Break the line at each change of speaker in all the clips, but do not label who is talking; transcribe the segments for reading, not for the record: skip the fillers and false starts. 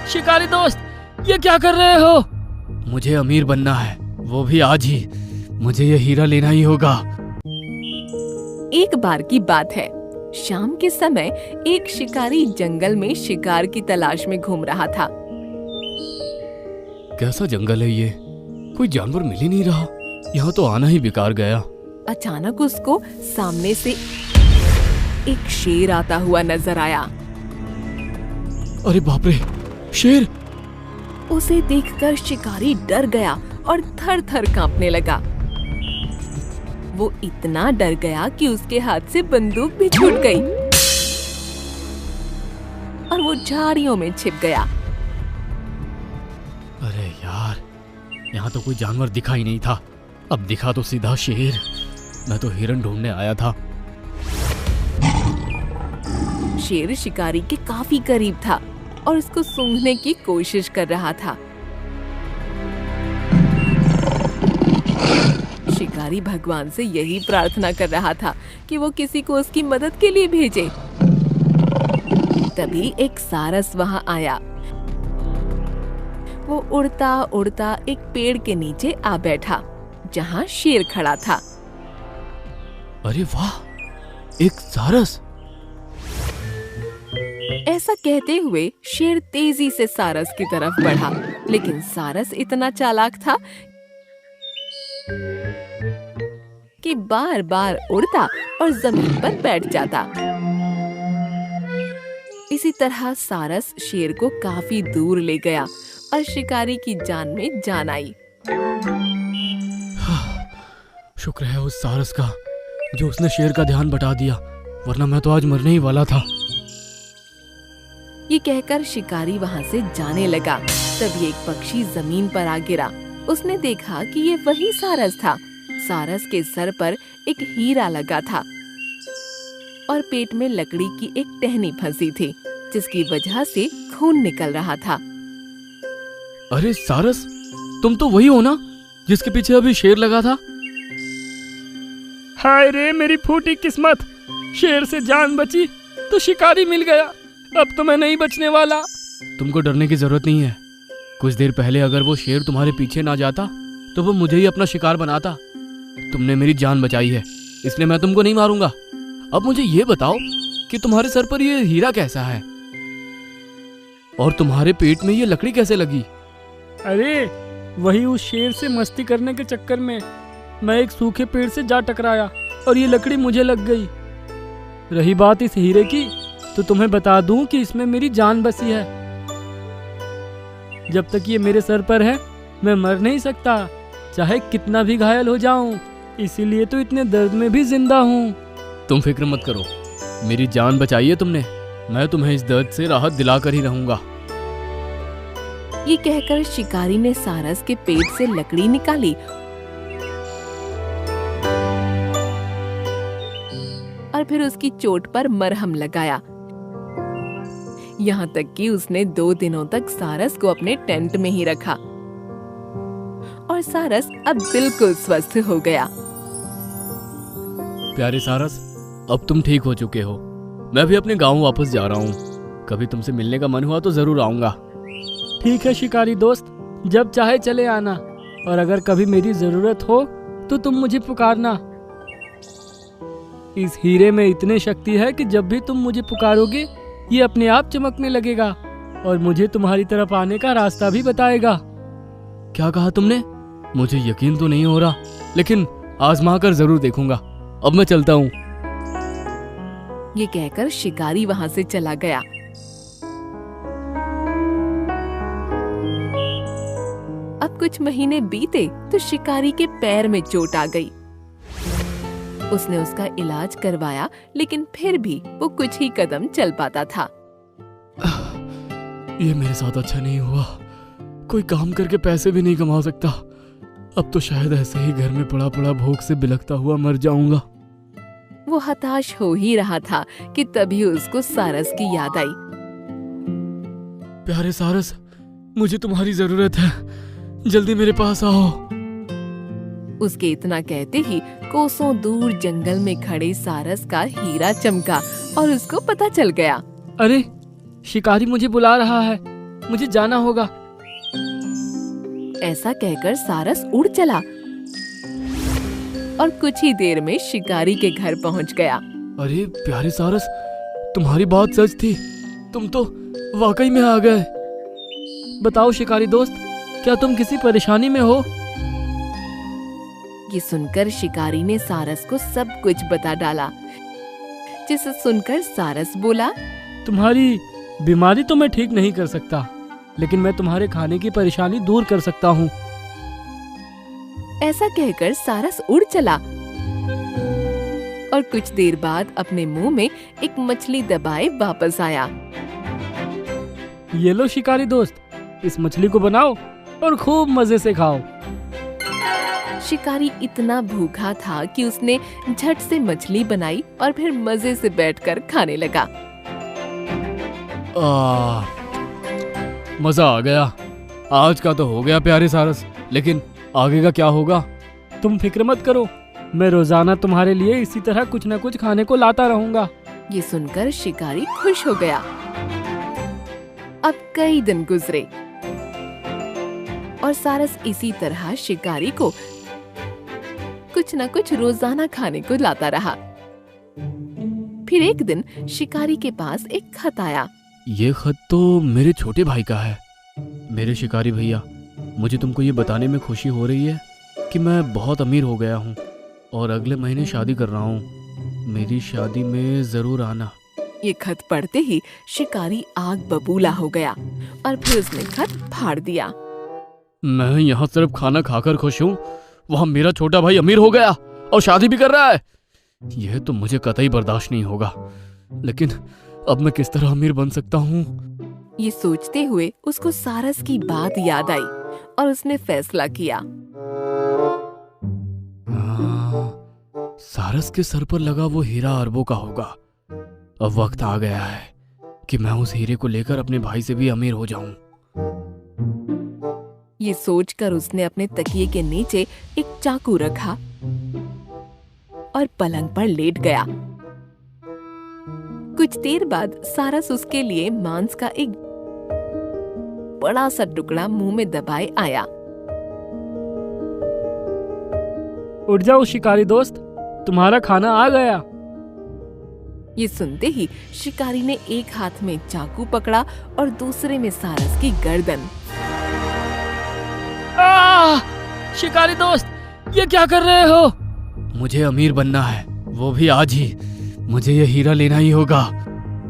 शिकारी दोस्त, ये क्या कर रहे हो? मुझे अमीर बनना है, वो भी आज ही। मुझे ये हीरा लेना ही होगा।
एक बार की बात है, शाम के समय एक शिकारी जंगल में शिकार की तलाश में घूम रहा था।
कैसा जंगल है ये? कोई जानवर मिल ही नहीं रहा। यहाँ तो आना ही बेकार गया।
अचानक उसको सामने से एक शेर आता हुआ नजर आया।
अरे बाप रे, शेर!
उसे देखकर शिकारी डर गया और थर थर कांपने लगा। वो इतना डर गया कि उसके हाथ से बंदूक भी छूट गई और वो झाड़ियों में छिप गया।
अरे यार, यहाँ तो कोई जानवर दिखा ही नहीं था। अब दिखा तो सीधा शेर। मैं तो हिरन ढूंढने आया था।
शेर शिकारी के काफी करीब था और उसको सूंघने की कोशिश कर रहा था। शिकारी भगवान से यही प्रार्थना कर रहा था कि वो किसी को उसकी मदद के लिए भेजे। तभी एक सारस वहां आया। वो उड़ता उड़ता एक पेड़ के नीचे आ बैठा जहां शेर खड़ा था।
अरे वाह, एक सारस!
ऐसा कहते हुए शेर तेजी से सारस की तरफ बढ़ा, लेकिन सारस इतना चालाक था कि बार बार उड़ता और जमीन पर बैठ जाता। इसी तरह सारस शेर को काफी दूर ले गया और शिकारी की जान में जान आई।
शुक्र है उस सारस का जो उसने शेर का ध्यान बटा दिया, वरना मैं तो आज मरने ही वाला था।
ये कहकर शिकारी वहां से जाने लगा। तभी एक पक्षी जमीन पर आ गिरा। उसने देखा कि ये वही सारस था। सारस के सर पर एक हीरा लगा था और पेट में लकड़ी की एक टहनी फंसी थी, जिसकी वजह से खून निकल रहा था।
अरे सारस, तुम तो वही हो ना जिसके पीछे अभी शेर लगा था? हाय रे मेरी फूटी किस्मत! शेर से जान बची तो शिकारी मिल गया। अब तो मैं नहीं बचने वाला। तुमको डरने की जरूरत नहीं है। कुछ देर पहले अगर वो शेर तुम्हारे पीछे ना जाता तो वो मुझे ही अपना शिकार बनाता। तुमने मेरी जान बचाई है, इसलिए मैं तुमको नहीं मारूंगा। अब मुझे ये बताओ कि तुम्हारे सर पर ये हीरा कैसा है और तुम्हारे पेट में ये लकड़ी कैसे लगी?
अरे वही उस शेर से मस्ती करने के चक्कर में मैं एक सूखे पेड़ से जा टकराया और ये लकड़ी मुझे लग गई। रही बात इस हीरे की, तो तुम्हें बता दूं कि इसमें मेरी जान बसी है। जब तक ये मेरे सर पर है मैं मर नहीं सकता, चाहे कितना भी घायल हो जाऊं। इसीलिए तो इतने दर्द में भी जिंदा हूँ।
तुम फिक्र मत करो, मेरी जान बचाई है तुमने। मैं तुम्हें इस दर्द से राहत दिलाकर ही रहूंगा।
ये कहकर शिकारी ने सारस के पेट से लकड़ी निकाली और फिर उसकी चोट पर मरहम लगाया। यहाँ तक कि उसने 2 दिनों तक सारस को अपने टेंट में ही रखा और सारस अब बिल्कुल स्वस्थ हो गया।
प्यारे सारस, अब तुम ठीक हो चुके हो। मैं भी अपने गांव वापस जा रहा हूँ। कभी तुमसे मिलने का मन हुआ तो जरूर आऊंगा।
ठीक है शिकारी दोस्त, जब चाहे चले आना और अगर कभी मेरी जरूरत हो तो तुम मुझे पुकारना। इस हीरे में इतनी शक्ति है कि जब भी तुम मुझे पुकारोगे ये अपने आप चमकने लगेगा और मुझे तुम्हारी तरफ आने का रास्ता भी बताएगा।
क्या कहा तुमने? मुझे यकीन तो नहीं हो रहा, लेकिन आजमा कर जरूर देखूंगा। अब मैं चलता हूँ।
ये कहकर शिकारी वहां से चला गया। अब कुछ महीने बीते तो शिकारी के पैर में चोट आ गई। उसने उसका इलाज करवाया, लेकिन फिर भी वो कुछ ही कदम चल पाता था।
ये मेरे साथ अच्छा नहीं हुआ। कोई काम करके पैसे भी नहीं कमा सकता। अब तो शायद ऐसे ही घर में पड़ा पड़ा भूख से बिलखता हुआ मर जाऊंगा।
वो हताश हो ही रहा था कि तभी उसको सारस की याद आई।
प्यारे सारस, मुझे तुम्हारी जरूरत है। जल्दी मेरे पास आओ।
उसके इतना कहते ही कोसों दूर जंगल में खड़े सारस का हीरा चमका और उसको पता चल गया।
अरे शिकारी मुझे बुला रहा है।
मुझे जाना होगा।
ऐसा कहकर सारस उड़ चला और कुछ ही देर में शिकारी के घर पहुंच गया।
अरे प्यारे सारस, तुम्हारी बात सच थी, तुम तो वाकई में आ गए। बताओ शिकारी दोस्त, क्या तुम किसी परेशानी में हो?
ये सुनकर शिकारी ने सारस को सब कुछ बता डाला, जिसे सुनकर सारस बोला,
तुम्हारी बीमारी तो मैं ठीक नहीं कर सकता, लेकिन मैं तुम्हारे खाने की परेशानी दूर कर सकता हूँ।
ऐसा कहकर सारस उड़ चला और कुछ देर बाद अपने मुंह में एक मछली दबाए वापस आया।
ये लो शिकारी दोस्त, इस मछली को बनाओ और खूब मजे से खाओ।
शिकारी इतना भूखा था कि उसने झट से मछली बनाई और फिर मजे से बैठकर खाने लगा।
मजा आ गया। आज का तो हो गया प्यारे सारस, लेकिन आगे का क्या होगा?
तुम फिक्र मत करो, मैं रोजाना तुम्हारे लिए इसी तरह कुछ न कुछ खाने को लाता रहूंगा।
ये सुनकर शिकारी खुश हो गया। अब कई दिन गुजरे और सारस इसी तरह शिकारी को कुछ न कुछ रोजाना खाने को लाता रहा। फिर एक दिन शिकारी के पास एक खत आया।
ये खत तो मेरे छोटे भाई का है। मेरे शिकारी भैया, मुझे तुमको ये बताने में खुशी हो रही है कि मैं बहुत अमीर हो गया हूँ और अगले महीने शादी कर रहा हूँ। मेरी शादी में जरूर आना।
ये खत पढ़ते ही शिकारी आग बबूला हो गया और फिर उसने खत फाड़ दिया।
मैं यहाँ सिर्फ खाना खाकर खुश हूँ, वहाँ मेरा छोटा भाई अमीर हो गया और शादी भी कर रहा है। यह तो मुझे कतई बर्दाश्त नहीं होगा। लेकिन अब मैं किस तरह अमीर बन सकता हूँ?
ये सोचते हुए उसको सारस की बात याद आई और उसने फैसला किया।
सारस के सर पर लगा वो हीरा अरबों का होगा। अब वक्त आ गया है कि मैं उस हीरे को लेकर अपने भाई से भी अमीर हो जाऊं।
ये सोचकर उसने अपने तकिए के नीचे एक चाकू रखा और पलंग पर लेट गया। कुछ देर बाद सारस उसके लिए मांस का एक बड़ा सा टुकड़ा मुंह में दबाए आया।
उठ जाओ शिकारी दोस्त, तुम्हारा खाना आ गया।
ये सुनते ही शिकारी ने एक हाथ में चाकू पकड़ा और दूसरे में सारस की गर्दन।
शिकारी दोस्त, ये क्या कर रहे हो? मुझे अमीर बनना है, वो भी आज ही। मुझे ये हीरा लेना ही होगा।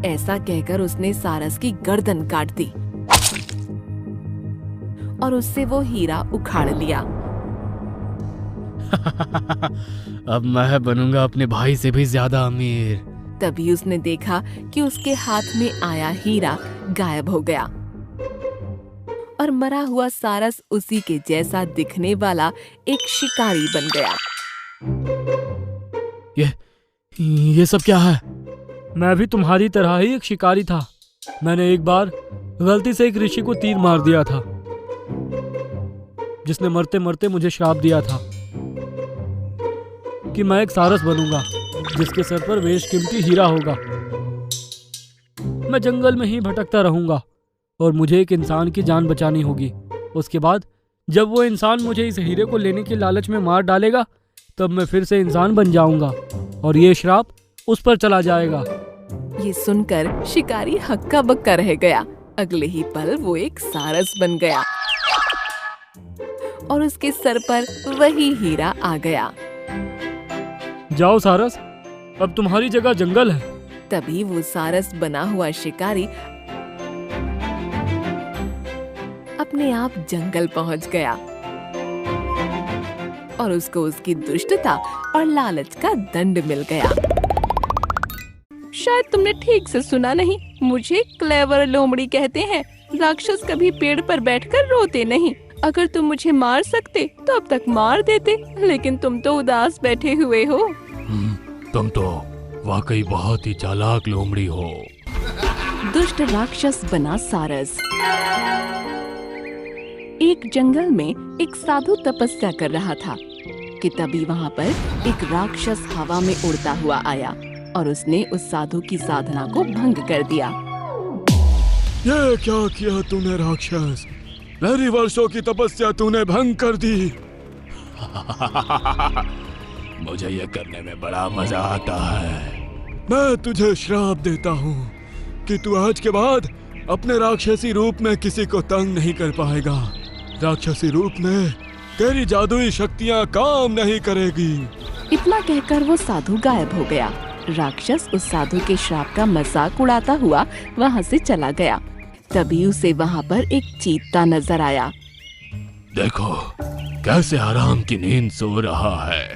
ऐसा कहकर उसने सारस की गर्दन काट दी और उससे वो हीरा उखाड़ लिया।
अब मैं बनूंगा अपने भाई से भी ज्यादा अमीर।
तभी उसने देखा कि उसके हाथ में आया हीरा गायब हो गया और मरा हुआ सारस उसी के जैसा दिखने वाला एक शिकारी बन गया।
ये सब क्या है?
मैं भी तुम्हारी तरह ही एक शिकारी था। मैंने एक बार गलती से एक ऋषि को तीर मार दिया था, जिसने मरते मरते मुझे श्राप दिया था कि मैं एक सारस बनूंगा जिसके सर पर बेशकीमती हीरा होगा। मैं जंगल में ही भटकता रहूंगा और मुझे एक इंसान की जान बचानी होगी। उसके बाद जब वो इंसान मुझे इस हीरे को लेने की लालच में मार डालेगा, तब मैं फिर से इंसान बन जाऊंगा और ये श्राप उस पर चला जाएगा।
ये सुनकर शिकारी हक्का बक्का रह गया। अगले ही पल वो एक सारस बन गया और उसके सर पर वही हीरा आ गया।
जाओ सारस, अब तुम्हारी जगह जंगल है।
तभी वो सारस बना हुआ शिकारी अपने आप जंगल पहुंच गया और उसको उसकी दुष्टता और लालच का दंड मिल गया। शायद तुमने ठीक से सुना नहीं, मुझे क्लेवर लोमड़ी कहते हैं। राक्षस कभी पेड़ पर बैठकर रोते नहीं। अगर तुम मुझे मार सकते तो अब तक मार देते, लेकिन तुम तो उदास बैठे हुए हो।
तुम तो वाकई बहुत ही चालाक लोमड़ी हो।
दुष्ट राक्षस बना सारस। एक जंगल में एक साधु तपस्या कर रहा था कि तभी वहाँ पर एक राक्षस हवा में उड़ता हुआ आया और उसने उस साधु की साधना को भंग कर दिया।
ये क्या किया तूने राक्षस? मेरी वर्षों की तपस्या तूने भंग कर दी।
मुझे ये करने में बड़ा मजा आता है।
मैं तुझे श्राप देता हूँ कि तू आज के बाद अपने राक्षसी रूप में किसी को तंग नहीं कर पाएगा। राक्षसी रूप में तेरी जादुई शक्तियाँ काम नहीं करेगी।
इतना कहकर वो साधु गायब हो गया। राक्षस उस साधु के श्राप का मजाक उड़ाता हुआ वहाँ से चला गया। तभी उसे वहाँ पर एक चीता नजर आया।
देखो कैसे आराम की नींद सो रहा है,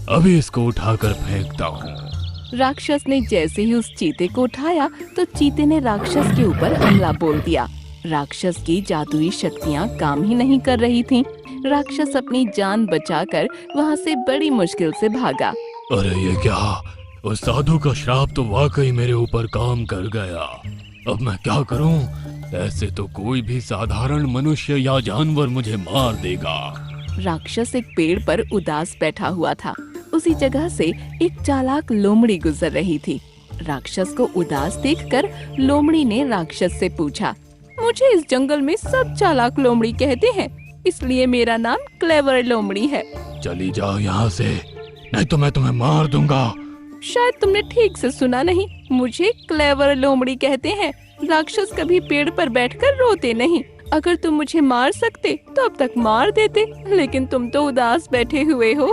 अभी इसको उठाकर फेंकता हूँ।
राक्षस ने जैसे ही उस चीते को उठाया तो चीते ने राक्षस के ऊपर हमला बोल दिया। राक्षस की जादुई शक्तियाँ काम ही नहीं कर रही थीं। राक्षस अपनी जान बचाकर वहाँ से बड़ी मुश्किल से भागा।
अरे ये क्या, उस साधु का श्राप तो वाकई मेरे ऊपर काम कर गया। अब मैं क्या करूं? ऐसे तो कोई भी साधारण मनुष्य या जानवर मुझे मार देगा।
राक्षस एक पेड़ पर उदास बैठा हुआ था। उसी जगह से एक चालाक लोमड़ी गुजर रही थी। राक्षस को उदास देखकर लोमड़ी ने राक्षस से पूछा, मुझे इस जंगल में सब चालाक लोमड़ी कहते हैं, इसलिए मेरा नाम क्लेवर लोमड़ी है।
चली जाओ यहाँ से, नहीं तो मैं तुम्हें मार दूंगा।
शायद तुमने ठीक से सुना नहीं, मुझे क्लेवर लोमड़ी कहते हैं। राक्षस कभी पेड़ पर बैठकर रोते नहीं। अगर तुम मुझे मार सकते तो अब तक मार देते, लेकिन तुम तो उदास बैठे हुए हो।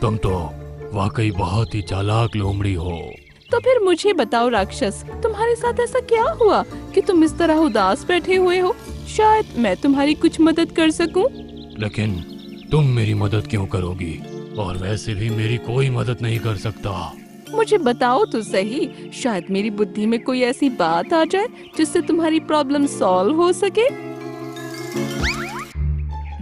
तुम तो वाकई बहुत ही चालाक लोमड़ी हो।
तो फिर मुझे बताओ राक्षस, तुम्हारे साथ ऐसा क्या हुआ कि तुम इस तरह उदास बैठे हुए हो? शायद मैं तुम्हारी कुछ मदद कर सकूं।
लेकिन तुम मेरी मदद क्यों करोगी? और वैसे भी मेरी कोई मदद नहीं कर सकता।
मुझे बताओ तो सही, शायद मेरी बुद्धि में कोई ऐसी बात आ जाए जिससे तुम्हारी प्रॉब्लम सॉल्व हो सके।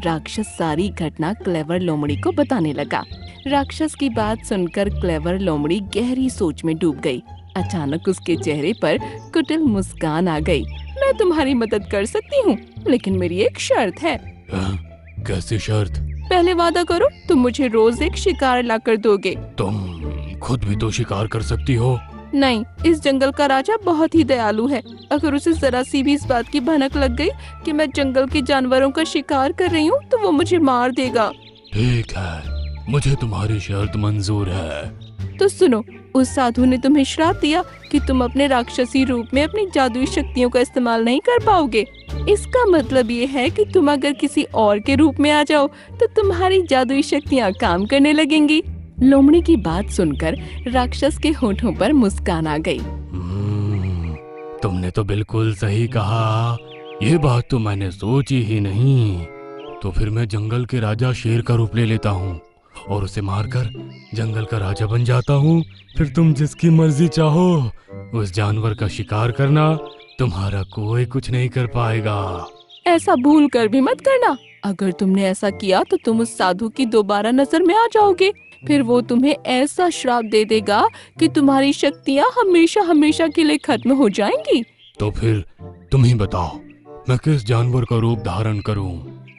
राक्षस सारी घटना क्लेवर लोमड़ी को बताने लगा। राक्षस की बात सुनकर क्लेवर लोमड़ी गहरी सोच में डूब गई। अचानक उसके चेहरे पर कुटिल मुस्कान आ गई। मैं तुम्हारी मदद कर सकती हूँ, लेकिन मेरी एक शर्त है।
कैसी शर्त?
पहले वादा करो तुम मुझे रोज एक शिकार लाकर दोगे।
तुम खुद भी तो शिकार कर सकती हो।
नहीं, इस जंगल का राजा बहुत ही दयालु है। अगर उसे जरा सी भी इस बात की भनक लग गई कि मैं जंगल के जानवरों का शिकार कर रही हूँ तो वो मुझे मार देगा।
ठीक है, मुझे तुम्हारी शर्त मंजूर है।
तो सुनो, उस साधु ने तुम्हें श्राप दिया कि तुम अपने राक्षसी रूप में अपनी जादुई शक्तियों का इस्तेमाल नहीं कर पाओगे। इसका मतलब ये है कि तुम अगर किसी और के रूप में आ जाओ तो तुम्हारी जादुई शक्तियाँ काम करने लगेंगी। लोमड़ी की बात सुनकर राक्षस के होठों पर मुस्कान आ गई।
तुमने तो बिल्कुल सही कहा, ये बात तो मैंने सोची ही नहीं। तो फिर मैं जंगल के राजा शेर का रूप ले लेता हूँ और उसे मारकर जंगल का राजा बन जाता हूँ। फिर तुम जिसकी मर्जी चाहो उस जानवर का शिकार करना, तुम्हारा कोई कुछ नहीं कर पाएगा।
ऐसा भूल कर भी मत करना। अगर तुमने ऐसा किया तो तुम उस साधु की दोबारा नजर में आ जाओगे। फिर वो तुम्हें ऐसा श्राप दे देगा कि तुम्हारी शक्तियाँ हमेशा हमेशा के लिए खत्म हो जाएंगी।
तो फिर तुम ही बताओ, मैं किस जानवर का रूप धारण करूं?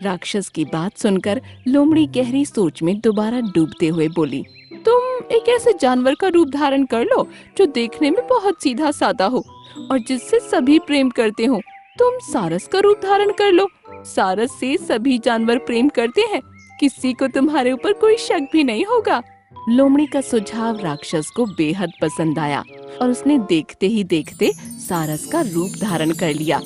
राक्षस की बात सुनकर लोमड़ी गहरी सोच में दोबारा डूबते हुए बोली, तुम एक ऐसे जानवर का रूप धारण कर लो जो देखने में बहुत सीधा साधा हो और जिससे सभी प्रेम करते हो। तुम सारस का रूप धारण कर लो। सारस से सभी जानवर प्रेम करते हैं, किसी को तुम्हारे ऊपर कोई शक भी नहीं होगा। लोमड़ी का सुझाव राक्षस को बेहद पसंद आया और उसने देखते ही देखते सारस का रूप धारण कर लिया।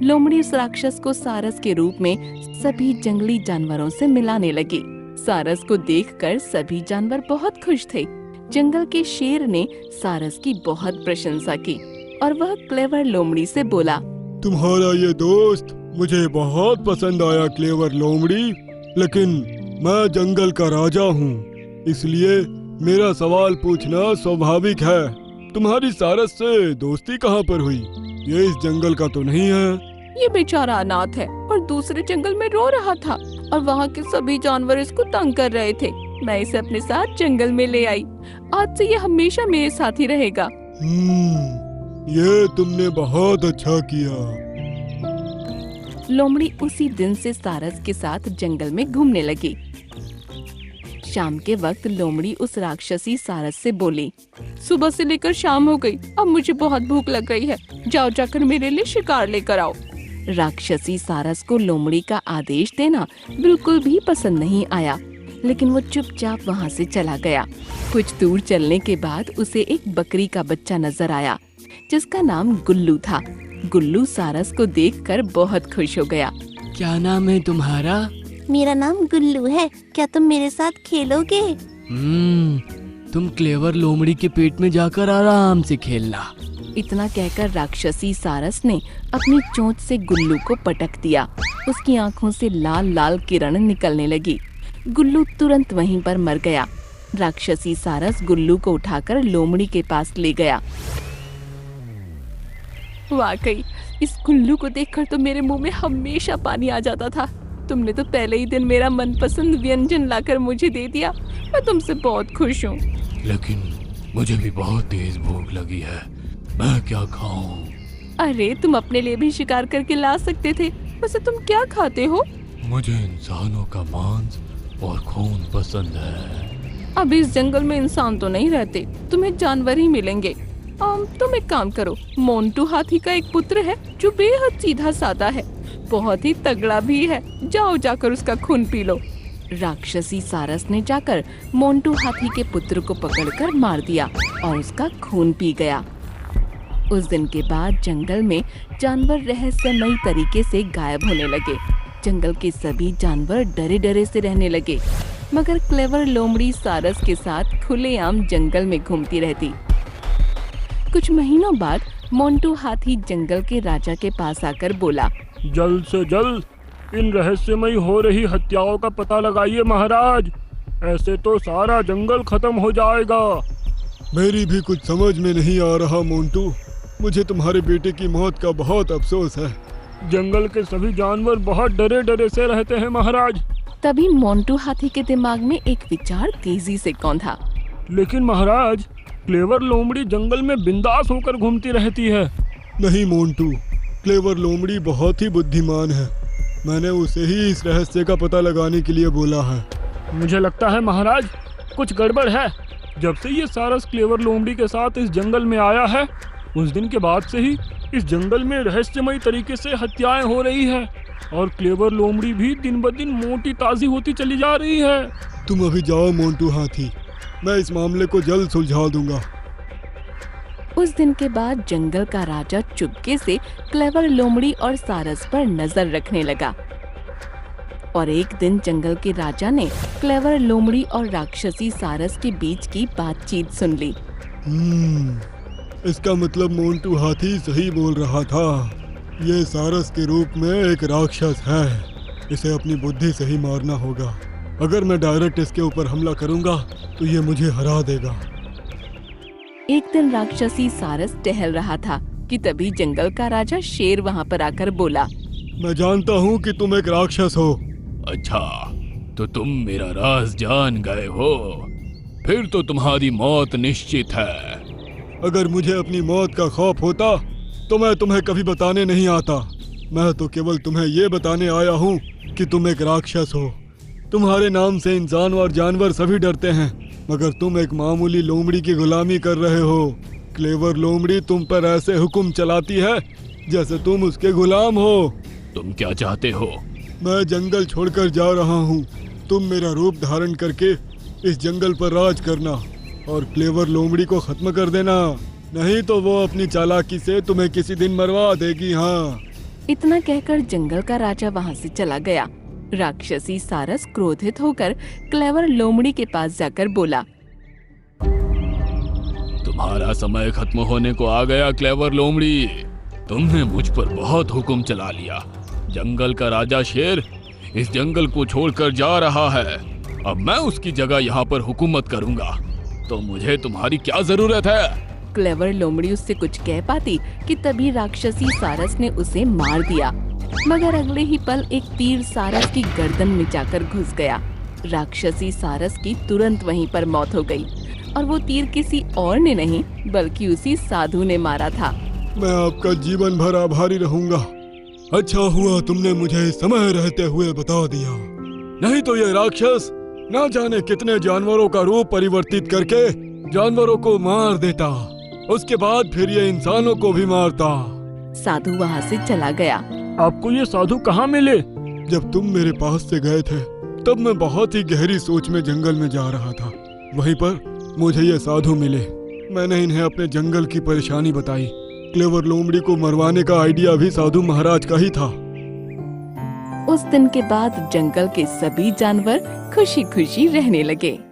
लोमड़ी उस राक्षस को सारस के रूप में सभी जंगली जानवरों से मिलाने लगी। सारस को देखकर सभी जानवर बहुत खुश थे। जंगल के शेर ने सारस की बहुत प्रशंसा की और वह क्लेवर लोमड़ी से बोला,
तुम्हारा ये दोस्त मुझे बहुत पसंद आया क्लेवर लोमड़ी, लेकिन मैं जंगल का राजा हूँ, इसलिए मेरा सवाल पूछना स्वाभाविक है। तुम्हारी सारस से दोस्ती कहाँ पर हुई? ये इस जंगल का तो नहीं है।
ये बेचारा अनाथ है और दूसरे जंगल में रो रहा था और वहाँ के सभी जानवर इसको तंग कर रहे थे। मैं इसे अपने साथ जंगल में ले आई। आज से ये हमेशा मेरे साथ ही रहेगा।
ये तुमने बहुत अच्छा किया।
लोमड़ी उसी दिन से सारस के साथ जंगल में घूमने लगी। शाम के वक्त लोमड़ी उस राक्षसी सारस से बोली, सुबह से लेकर शाम हो गई, अब मुझे बहुत भूख लग गई है, जाओ जाकर मेरे लिए शिकार लेकर आओ। राक्षसी सारस को लोमड़ी का आदेश देना बिल्कुल भी पसंद नहीं आया, लेकिन वो चुपचाप वहाँ से चला गया। कुछ दूर चलने के बाद उसे एक बकरी का बच्चा नजर आया जिसका नाम गुल्लू था। गुल्लू सारस को देखकर बहुत खुश हो गया।
क्या नाम है तुम्हारा?
मेरा नाम गुल्लू है, क्या तुम मेरे साथ खेलोगे?
तुम क्लेवर लोमड़ी के पेट में जाकर आराम से खेलना।
इतना कहकर राक्षसी सारस ने अपनी चोंच से गुल्लू को पटक दिया। उसकी आंखों से लाल लाल किरण निकलने लगी। गुल्लू तुरंत वहीं पर मर गया। राक्षसी सारस गुल्लू को उठाकर लोमड़ी के पास ले गया। वाकई इस गुल्लू को देखकर तो मेरे मुंह में हमेशा पानी आ जाता था। तुमने तो पहले ही दिन मेरा मनपसंद व्यंजन लाकर मुझे दे दिया। मैं तुमसे बहुत खुश हूँ।
लेकिन मुझे भी बहुत तेज भूख लगी है, मैं क्या खाऊं?
अरे तुम अपने लिए भी शिकार करके ला सकते थे। वैसे तुम क्या खाते हो?
मुझे इंसानों का मांस और खून पसंद है।
अब इस जंगल में इंसान तो नहीं रहते, तुम्हें जानवर ही मिलेंगे। तुम एक काम करो, मोंटू हाथी का एक पुत्र है जो बेहद सीधा साधा है, बहुत ही तगड़ा भी है। जाओ जाकर उसका खून पी लो। राक्षसी सारस ने जाकर मोंटू हाथी के पुत्र को पकड़कर मार दिया और उसका खून पी गया। उस दिन के बाद जंगल में जानवर रहस्यमयी तरीके से गायब होने लगे। जंगल के सभी जानवर डरे डरे से रहने लगे, मगर क्लेवर लोमड़ी सारस के साथ खुलेआम जंगल में घूमती रहती। कुछ महीनों बाद मोंटू हाथी जंगल के राजा के पास आकर बोला,
जल्द से जल्द इन रहस्यमयी हो रही हत्याओं का पता लगाइए महाराज, ऐसे तो सारा जंगल खत्म हो जाएगा।
मेरी भी कुछ समझ में नहीं आ रहा मोंटू, मुझे तुम्हारे बेटे की मौत का बहुत अफसोस है।
जंगल के सभी जानवर बहुत डरे डरे से रहते हैं महाराज।
तभी मोंटू हाथी के दिमाग में एक विचार तेजी से कौंधा।
लेकिन महाराज, क्लेवर लोमड़ी जंगल में बिंदास होकर घूमती रहती है।
नहीं मोंटू, क्लेवर लोमड़ी बहुत ही बुद्धिमान है, मैंने उसे ही इस रहस्य का पता लगाने के लिए बोला है।
मुझे लगता है महाराज कुछ गड़बड़ है। जब से ये सारस क्लेवर लोमड़ी के साथ इस जंगल में आया है, उस दिन के बाद से ही इस जंगल में रहस्यमयी तरीके से हत्याएं हो रही है और क्लेवर लोमड़ी भी दिन ब दिन मोटी ताजी होती चली जा रही है।
तुम अभी जाओ मोंटू हाथी, मैं इस मामले को जल्द सुलझा दूंगा।
उस दिन के बाद जंगल का राजा चुपके से क्लेवर लोमड़ी और सारस पर नजर रखने लगा। और एक दिन जंगल के राजा ने क्लेवर लोमड़ी और राक्षसी सारस के बीच की बातचीत सुन ली।
इसका मतलब मोंटू हाथी सही बोल रहा था, ये सारस के रूप में एक राक्षस है, इसे अपनी बुद्धि से ही मारना होगा। अगर मैं डायरेक्ट इसके ऊपर हमला करूंगा तो ये मुझे हरा देगा।
एक दिन राक्षसी सारस टहल रहा था कि तभी जंगल का राजा शेर वहाँ पर आकर बोला,
मैं जानता हूँ कि तुम एक राक्षस हो।
अच्छा, तो तुम मेरा राज जान गए हो, फिर तो तुम्हारी मौत निश्चित है।
अगर मुझे अपनी मौत का खौफ होता तो मैं तुम्हें कभी बताने नहीं आता। मैं तो केवल तुम्हें ये बताने आया हूँ कि तुम एक राक्षस हो। तुम्हारे नाम से इंसान और जानवर सभी डरते हैं, मगर तुम एक मामूली लोमड़ी की गुलामी कर रहे हो। क्लेवर लोमड़ी तुम पर ऐसे हुक्म चलाती है जैसे तुम उसके गुलाम हो।
तुम क्या चाहते हो?
मैं जंगल छोड़कर जा रहा हूँ, तुम मेरा रूप धारण करके इस जंगल पर राज करना और क्लेवर लोमड़ी को खत्म कर देना, नहीं तो वो अपनी चालाकी से तुम्हें किसी दिन मरवा देगी। हाँ।
इतना कहकर जंगल का राजा वहाँ से चला गया। राक्षसी सारस क्रोधित होकर क्लेवर लोमड़ी के पास जाकर बोला,
तुम्हारा समय खत्म होने को आ गया क्लेवर लोमड़ी, तुमने मुझ पर बहुत हुक्म चला लिया। जंगल का राजा शेर इस जंगल को छोड़कर जा रहा है, अब मैं उसकी जगह यहाँ पर हुकूमत करूँगा, तो मुझे तुम्हारी क्या जरूरत है?
क्लेवर लोमड़ी उससे कुछ कह पाती कि तभी राक्षसी सारस ने उसे मार दिया, मगर अगले ही पल एक तीर सारस की गर्दन में जाकर घुस गया। राक्षसी सारस की तुरंत वहीं पर मौत हो गई और वो तीर किसी और ने नहीं बल्कि उसी साधु ने मारा था।
मैं आपका जीवन भर आभारी रहूंगा। अच्छा हुआ तुमने मुझे समय रहते हुए बता दिया, नहीं तो ये राक्षस ना जाने कितने जानवरों का रूप परिवर्तित करके जानवरों को मार देता। उसके बाद फिर ये इंसानों को भी मारता।
साधु वहाँ से चला गया।
आपको ये साधु कहाँ मिले?
जब तुम मेरे पास से गए थे तब मैं बहुत ही गहरी सोच में जंगल में जा रहा था। वहीं पर मुझे ये साधु मिले। मैंने इन्हें अपने जंगल की परेशानी बताई। क्लेवर लोमड़ी को मरवाने का आइडिया भी साधु महाराज का ही था।
उस दिन के बाद जंगल के सभी जानवर खुशी खुशी रहने लगे।